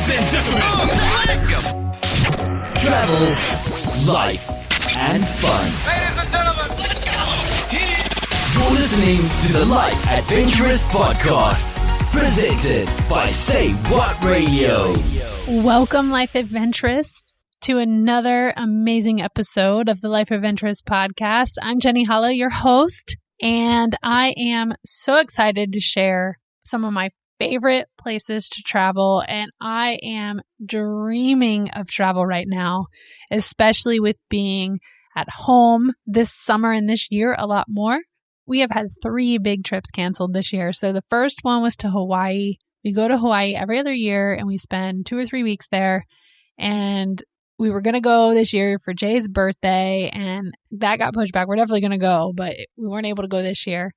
Ladies and gentlemen, let's go. Travel, life, and fun. Ladies and gentlemen, let's go. You're listening to the Life Adventurist Podcast, presented by Say What Radio. Welcome, Life Adventurists, to another amazing episode of the Life Adventurist Podcast. I'm Jenny Hollow, your host, and I am so excited to share some of my favorite places to travel, and I am dreaming of travel right now, especially with being at home this summer and this year a lot more. We have had 3 big trips canceled this year. So the first one was to Hawaii. We go to Hawaii every other year and we spend 2 or 3 weeks there. And we were going to go this year for Jay's birthday, and that got pushed back. We're definitely going to go, but we weren't able to go this year.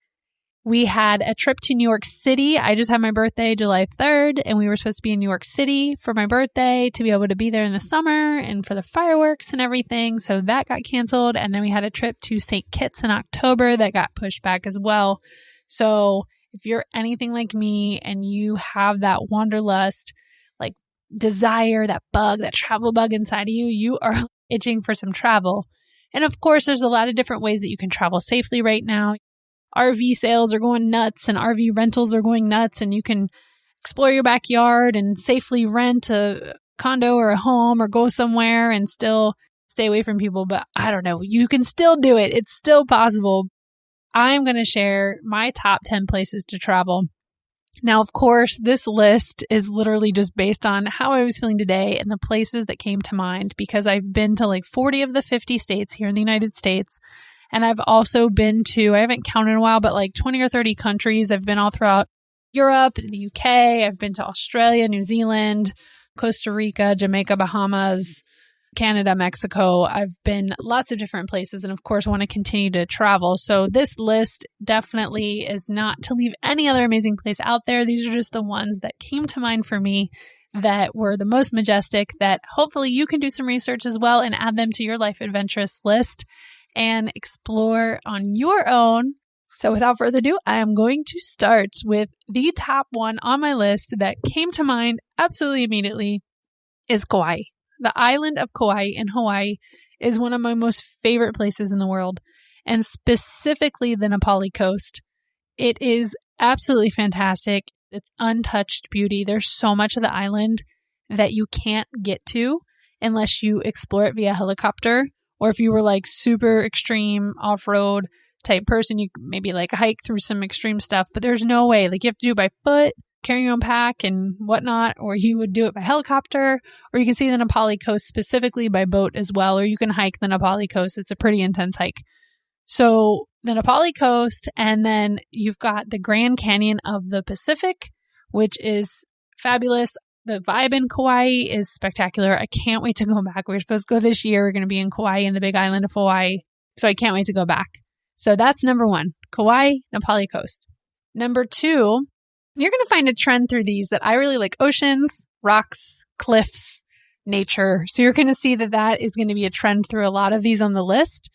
We had a trip to New York City. I just had my birthday July 3rd, and we were supposed to be in New York City for my birthday to be able to be there in the summer and for the fireworks and everything. So that got canceled. And then we had a trip to St. Kitts in October that got pushed back as well. So if you're anything like me and you have that wanderlust, like desire, that bug, that travel bug inside of you, you are itching for some travel. And of course, there's a lot of different ways that you can travel safely right now. RV sales are going nuts and RV rentals are going nuts, and you can explore your backyard and safely rent a condo or a home or go somewhere and still stay away from people. But I don't know, you can still do it. It's still possible. I'm going to share my top 10 places to travel. Now, of course, this list is literally just based on how I was feeling today and the places that came to mind, because I've been to like 40 of the 50 states here in the United States. And I've also been to, I haven't counted in a while, but like 20 or 30 countries. I've been all throughout Europe, the UK. I've been to Australia, New Zealand, Costa Rica, Jamaica, Bahamas, Canada, Mexico. I've been lots of different places. And of course, I want to continue to travel. So this list definitely is not to leave any other amazing place out there. These are just the ones that came to mind for me that were the most majestic, that hopefully you can do some research as well and add them to your Life Adventurous list and explore on your own. So without further ado, I am going to start with the top one on my list that came to mind absolutely immediately is Kauai. The island of Kauai in Hawaii is one of my most favorite places in the world, and specifically the Na Pali coast. It is absolutely fantastic. It's untouched beauty. There's so much of the island that you can't get to unless you explore it via helicopter. Or if you were like super extreme off-road type person, you maybe like hike through some extreme stuff, but there's no way. Like you have to do it by foot, carry your own pack and whatnot, or you would do it by helicopter, or you can see the Na Pali coast specifically by boat as well, or you can hike the Na Pali coast. It's a pretty intense hike. So the Na Pali coast, and then you've got the Grand Canyon of the Pacific, which is fabulous. The vibe in Kauai is spectacular. I can't wait to go back. We're supposed to go this year. We're going to be in Kauai in the big island of Hawaii. So I can't wait to go back. So that's number 1, Kauai, Na Pali coast. Number 2, you're going to find a trend through these that I really like: oceans, rocks, cliffs, nature. So you're going to see that that is going to be a trend through a lot of these on the list.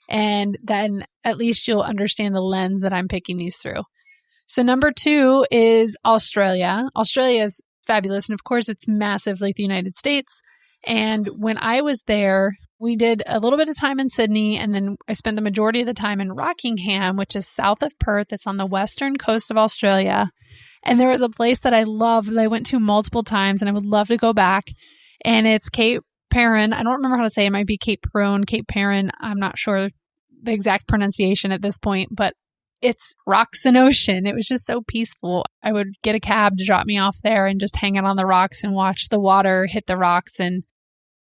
And then at least you'll understand the lens that I'm picking these through. So number 2 is Australia. Australia is fabulous. And of course, it's massive like the United States. And when I was there, we did a little bit of time in Sydney, and then I spent the majority of the time in Rockingham, which is south of Perth. It's on the western coast of Australia. And there was a place that I loved that I went to multiple times, and I would love to go back. And it's Cape Peron. I don't remember how to say it. It might be Cape Peron, Cape Peron. I'm not sure the exact pronunciation at this point, but it's rocks and ocean. It was just so peaceful. I would get a cab to drop me off there and just hang out on the rocks and watch the water hit the rocks. And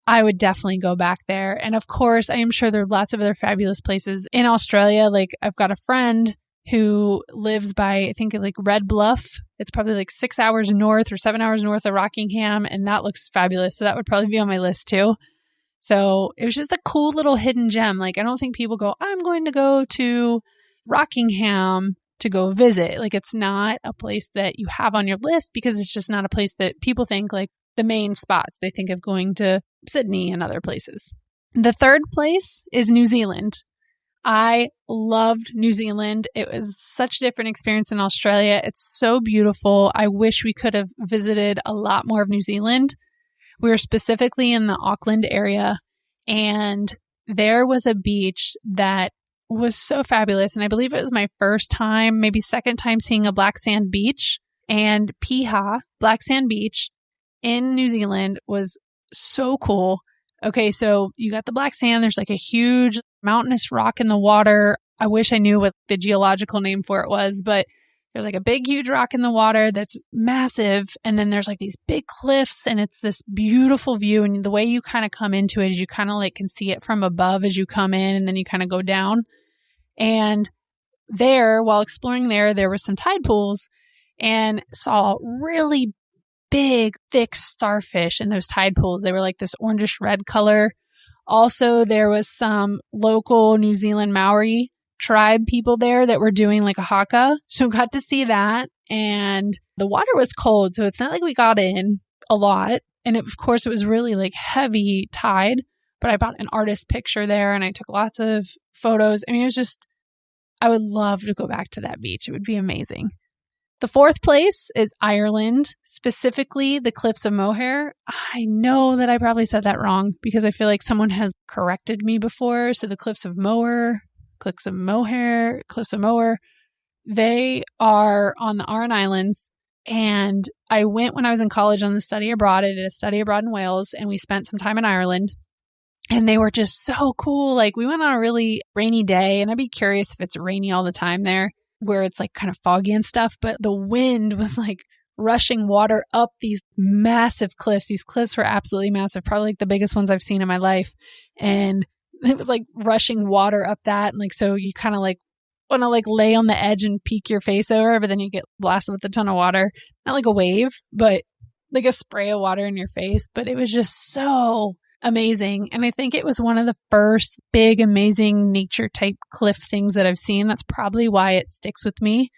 I would definitely go back there. And of course, I am sure there are lots of other fabulous places in Australia. Like I've got a friend who lives by, I think like Red Bluff. It's probably like 6 hours north or 7 hours north of Rockingham. And that looks fabulous. So that would probably be on my list too. So it was just a cool little hidden gem. Like I don't think people go, I'm going to go to Rockingham to go visit. Like it's not a place that you have on your list because it's just not a place that people think like the main spots. They think of going to Sydney and other places. The third place is New Zealand. I loved New Zealand. It was such a different experience in Australia. It's so beautiful. I wish we could have visited a lot more of New Zealand. We were specifically in the Auckland area, and there was a beach that was so fabulous. And I believe it was my first time, maybe second time seeing a black sand beach. And Piha, Black Sand Beach in New Zealand, was so cool. Okay, so you got the black sand. There's like a huge mountainous rock in the water. I wish I knew what the geological name for it was, but there's like a big, huge rock in the water that's massive. And then there's like these big cliffs, and it's this beautiful view. And the way you kind of come into it is you kind of like can see it from above as you come in, and then you kind of go down. And there, while exploring there were some tide pools, and saw really big, thick starfish in those tide pools. They were like this orangish red color. Also, there was some local New Zealand Maori tribe people there that were doing like a haka. So got to see that. And the water was cold, so it's not like we got in a lot. And of course, it was really like heavy tide. But I bought an artist picture there, and I took lots of photos. I mean, it was just, I would love to go back to that beach. It would be amazing. The fourth place is Ireland, specifically the Cliffs of Moher. I know that I probably said that wrong because I feel like someone has corrected me before. So the Cliffs of Moher, they are on the Aran Islands. And I went when I was in college on the study abroad. I did a study abroad in Wales, and we spent some time in Ireland. And they were just so cool. Like, we went on a really rainy day, and I'd be curious if it's rainy all the time there, where it's like kind of foggy and stuff, but the wind was like rushing water up these massive cliffs. These cliffs were absolutely massive, probably like the biggest ones I've seen in my life. And it was like rushing water up that. And like, so you kind of like want to like lay on the edge and peek your face over, but then you get blasted with a ton of water. Not like a wave, but like a spray of water in your face. But it was just so amazing. And I think it was one of the first big, amazing nature type cliff things that I've seen. That's probably why it sticks with me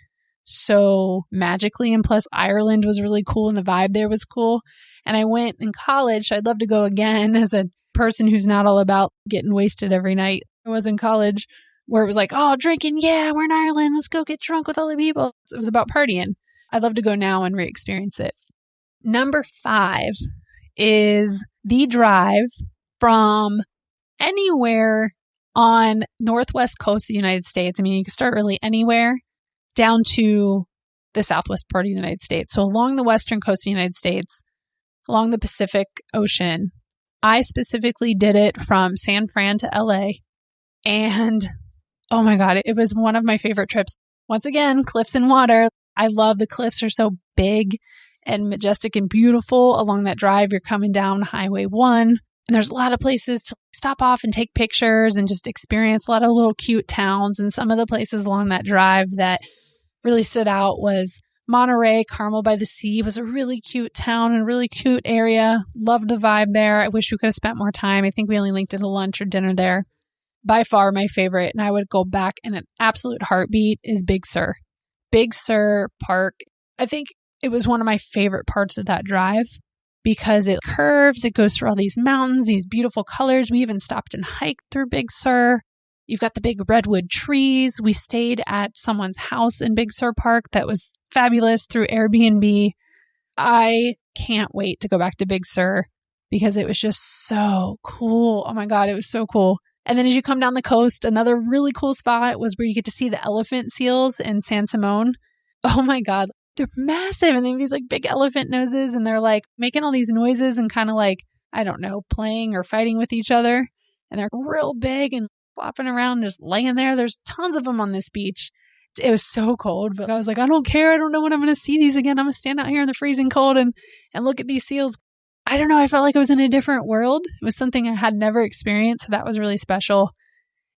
so magically. And plus, Ireland was really cool, and the vibe there was cool. And I went in college. So I'd love to go again as a person who's not all about getting wasted every night. I was in college where it was like, oh, drinking. Yeah, we're in Ireland. Let's go get drunk with all the people. It was about partying. I'd love to go now and re-experience it. Number 5 is the drive from anywhere on northwest coast of the United States. I mean, you can start really anywhere down to the southwest part of the United States. So along the western coast of the United States, along the Pacific Ocean. I specifically did it from San Fran to LA. And oh my God, it was one of my favorite trips. Once again, cliffs and water. I love the cliffs are so big and majestic and beautiful. Along that drive, you're coming down Highway 1, and there's a lot of places to stop off and take pictures and just experience a lot of little cute towns. And some of the places along that drive that really stood out was Monterey. Carmel by the Sea was a really cute town and a really cute area. Loved the vibe there. I wish we could have spent more time. I think we only linked at a lunch or dinner there. By far my favorite, and I would go back in an absolute heartbeat, is Big Sur. Big Sur Park. I think it was one of my favorite parts of that drive because it curves, it goes through all these mountains, these beautiful colors. We even stopped and hiked through Big Sur. You've got the big redwood trees. We stayed at someone's house in Big Sur Park that was fabulous through Airbnb. I can't wait to go back to Big Sur because it was just so cool. Oh my God, it was so cool. And then as you come down the coast, another really cool spot was where you get to see the elephant seals in San Simon. Oh my God, they're massive. And they have these like big elephant noses, and they're like making all these noises and kind of like, I don't know, playing or fighting with each other. And they're real big and flopping around, just laying there. There's tons of them on this beach. It was so cold, but I was like, I don't care. I don't know when I'm going to see these again. I'm going to stand out here in the freezing cold and look at these seals. I don't know. I felt like I was in a different world. It was something I had never experienced. So that was really special.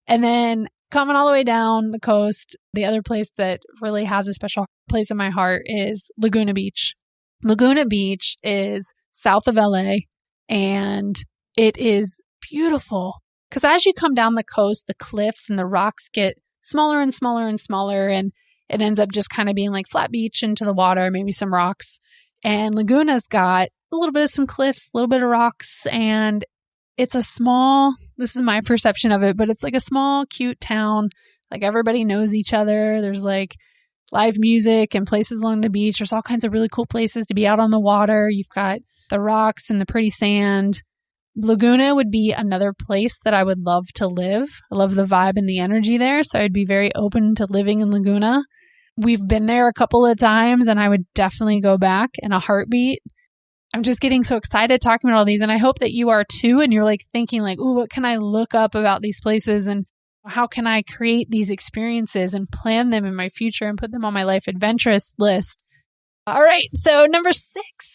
And then coming all the way down the coast, the other place that really has a special place in my heart is Laguna Beach. Laguna Beach is south of LA, and it is beautiful because as you come down the coast, the cliffs and the rocks get smaller and smaller and smaller, and it ends up just kind of being like flat beach into the water, maybe some rocks. And Laguna's got a little bit of some cliffs, a little bit of rocks, and it's a small, this is my perception of it, but it's like a small, cute town. Like everybody knows each other. There's like live music and places along the beach. There's all kinds of really cool places to be out on the water. You've got the rocks and the pretty sand. Laguna would be another place that I would love to live. I love the vibe and the energy there, so I'd be very open to living in Laguna. We've been there a couple of times, and I would definitely go back in a heartbeat. I'm just getting so excited talking about all these, and I hope that you are too, and you're like thinking like, ooh, what can I look up about these places, and how can I create these experiences and plan them in my future and put them on my life adventurist list. All right, so number 6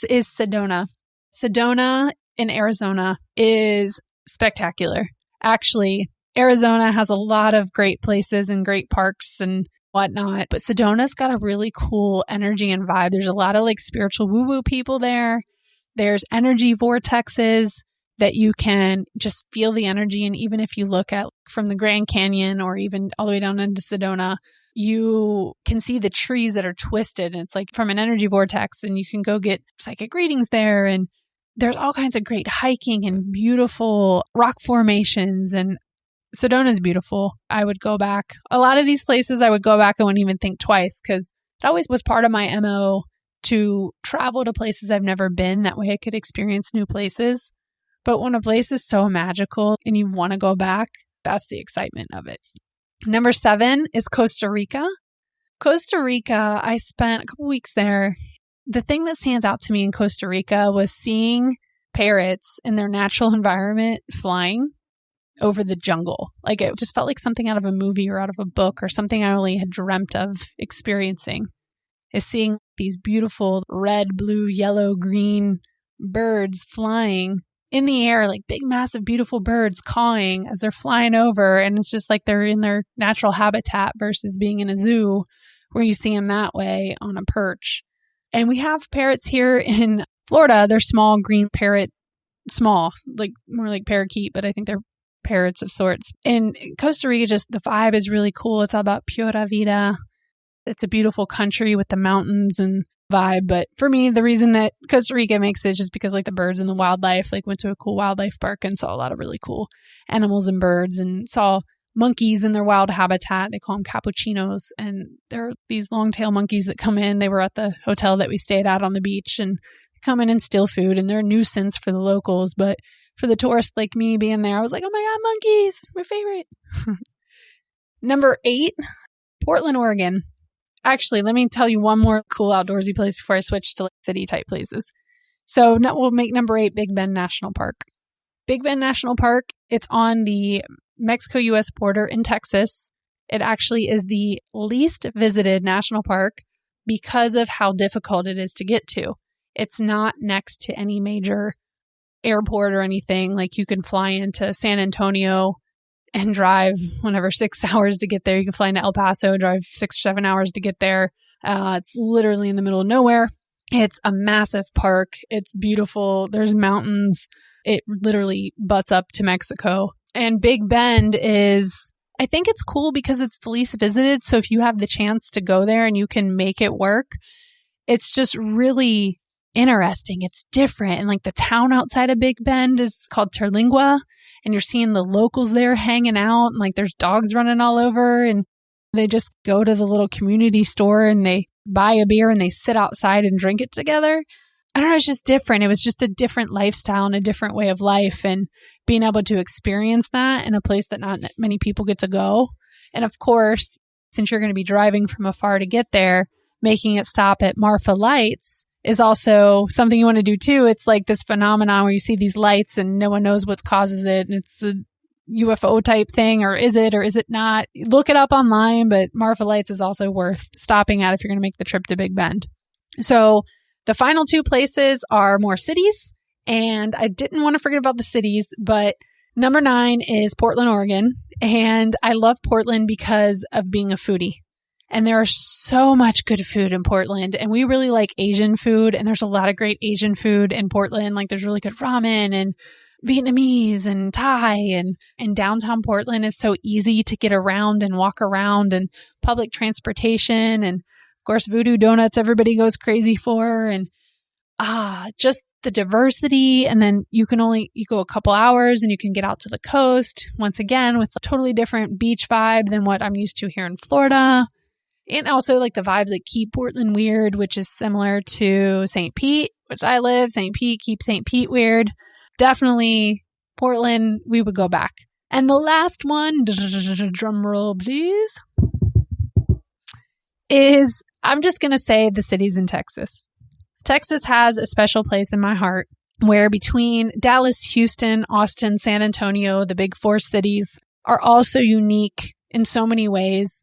is Sedona. Sedona in Arizona is spectacular. Actually, Arizona has a lot of great places and great parks and whatnot, but Sedona's got a really cool energy and vibe. There's a lot of like spiritual woo-woo people there. There's energy vortexes that you can just feel the energy. And even if you look at from the Grand Canyon or even all the way down into Sedona, you can see the trees that are twisted. And it's like from an energy vortex, and you can go get psychic readings there. And there's all kinds of great hiking and beautiful rock formations, and Sedona is beautiful. I would go back. A lot of these places I would go back and wouldn't even think twice, because it always was part of my MO to travel to places I've never been. That way I could experience new places. But when a place is so magical and you want to go back, that's the excitement of it. Number 7 is Costa Rica. Costa Rica, I spent a couple weeks there. The thing that stands out to me in Costa Rica was seeing parrots in their natural environment flying over the jungle. Like it just felt like something out of a movie or out of a book, or something I only had dreamt of experiencing, is seeing these beautiful red, blue, yellow, green birds flying in the air, like big, massive, beautiful birds cawing as they're flying over. And it's just like they're in their natural habitat versus being in a zoo where you see them that way on a perch. And we have parrots here in Florida. They're small green parrot, small, like more like parakeet, but I think they're parrots of sorts. In Costa Rica, just the vibe is really cool. It's all about pura vida. It's a beautiful country with the mountains and vibe. But for me, the reason that Costa Rica makes it is just because like the birds and the wildlife, like went to a cool wildlife park and saw a lot of really cool animals and birds, and saw monkeys in their wild habitat. They call them cappuccinos, and they're these long-tail monkeys that come in. They were at the hotel that we stayed at on the beach, and come in and steal food, and they're a nuisance for the locals. But for the tourist like me being there, I was like, oh my God, monkeys, my favorite. Number 8, Portland, Oregon. Actually, let me tell you one more cool outdoorsy place before I switch to like city type places. So we'll make number 8 Big Bend National Park. Big Bend National Park, it's on the Mexico-U.S. border in Texas. It actually is the least visited national park because of how difficult it is to get to. It's not next to any major airport or anything. Like you can fly into San Antonio and drive 6 hours to get there. You can fly into El Paso, drive 6 or 7 hours to get there. It's literally in the middle of nowhere. It's a massive park. It's beautiful. There's mountains. It literally butts up to Mexico. And Big Bend is, I think it's cool because it's the least visited. So if you have the chance to go there and you can make it work, it's just really interesting. It's different. And like the town outside of Big Bend is called Terlingua, and you're seeing the locals there hanging out, and like there's dogs running all over, and they just go to the little community store and they buy a beer and they sit outside and drink it together. I don't know, it's just different. It was just a different lifestyle and a different way of life, and being able to experience that in a place that not many people get to go. And of course, since you're going to be driving from afar to get there, making it stop at Marfa Lights is also something you want to do too. It's like this phenomenon where you see these lights and no one knows what causes it. And it's a UFO type thing, or is it not? Look it up online, but Marfa Lights is also worth stopping at if you're going to make the trip to Big Bend. So the final 2 places are more cities, and I didn't want to forget about the cities, but number 9 is Portland, Oregon. And I love Portland because of being a foodie. And there are so much good food in Portland, and we really like Asian food, and there's a lot of great Asian food in Portland. Like there's really good ramen and Vietnamese and Thai, and downtown Portland is so easy to get around and walk around, and public transportation, and of course Voodoo Donuts everybody goes crazy for, and just the diversity. And then you go a couple hours and you can get out to the coast once again with a totally different beach vibe than what I'm used to here in Florida. And also like the vibes that keep Portland weird, which is similar to St. Pete, which I live. St. Pete keeps St. Pete weird. Definitely Portland, we would go back. And the last one, drum roll please, is I'm just going to say the cities in Texas. Texas has a special place in my heart where between Dallas, Houston, Austin, San Antonio, the big four cities are also unique in so many ways.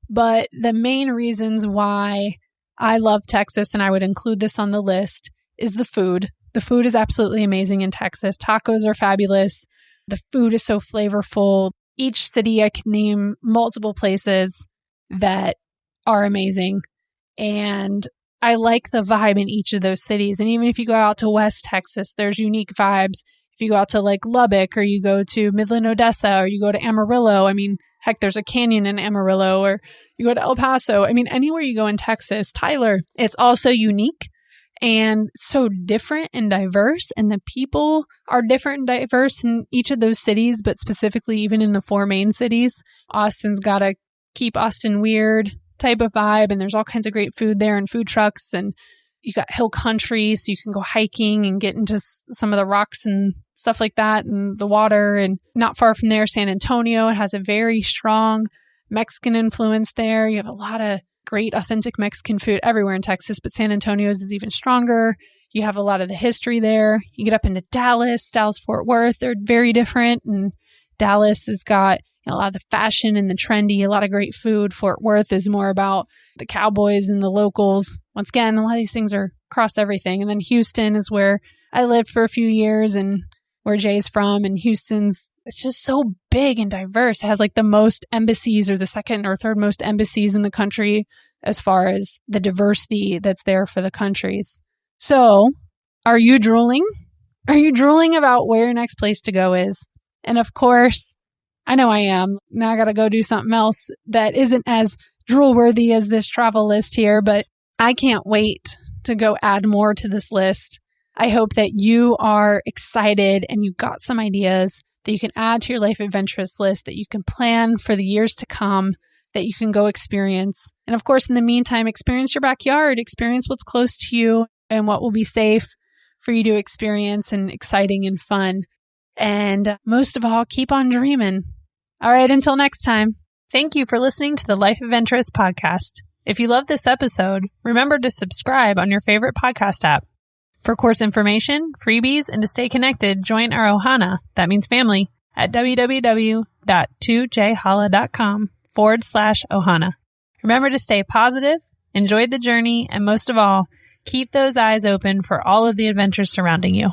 But the main reasons why I love Texas, and I would include this on the list, is the food. The food is absolutely amazing in Texas. Tacos are fabulous. The food is so flavorful. Each city, I can name multiple places that are amazing. And I like the vibe in each of those cities. And even if you go out to West Texas, there's unique vibes. If you go out to like Lubbock, or you go to Midland, Odessa, or you go to Amarillo, I mean, heck, there's a canyon in Amarillo, or you go to El Paso. I mean, anywhere you go in Texas, Tyler, it's also unique and so different and diverse. And the people are different and diverse in each of those cities, but specifically even in the four main cities. Austin's got a keep Austin weird type of vibe, and there's all kinds of great food there and food trucks, and you got hill country, so you can go hiking and get into some of the rocks and stuff like that and the water. And not far from there, San Antonio, it has a very strong Mexican influence there. You have a lot of great authentic Mexican food everywhere in Texas, but San Antonio's is even stronger. You have a lot of the history there. You get up into Dallas, Fort Worth, they're very different. And Dallas has got a lot of the fashion and the trendy, a lot of great food. Fort Worth is more about the cowboys and the locals. Once again, a lot of these things are across everything. And then Houston is where I lived for a few years and where Jay's from. And Houston's, it's just so big and diverse. It has like the most embassies, or the second or third most embassies in the country as far as the diversity that's there for the countries. So are you drooling? Are you drooling about where your next place to go is? And of course, I know I am. Now I got to go do something else that isn't as drool-worthy as this travel list here, but I can't wait to go add more to this list. I hope that you are excited and you got some ideas that you can add to your life adventurous list, that you can plan for the years to come, that you can go experience. And of course, in the meantime, experience your backyard, experience what's close to you and what will be safe for you to experience and exciting and fun. And most of all, keep on dreaming. All right, until next time. Thank you for listening to the Life Adventurist podcast. If you love this episode, remember to subscribe on your favorite podcast app. For course information, freebies, and to stay connected, join our Ohana, that means family, at www.2jhala.com/Ohana. Remember to stay positive, enjoy the journey, and most of all, keep those eyes open for all of the adventures surrounding you.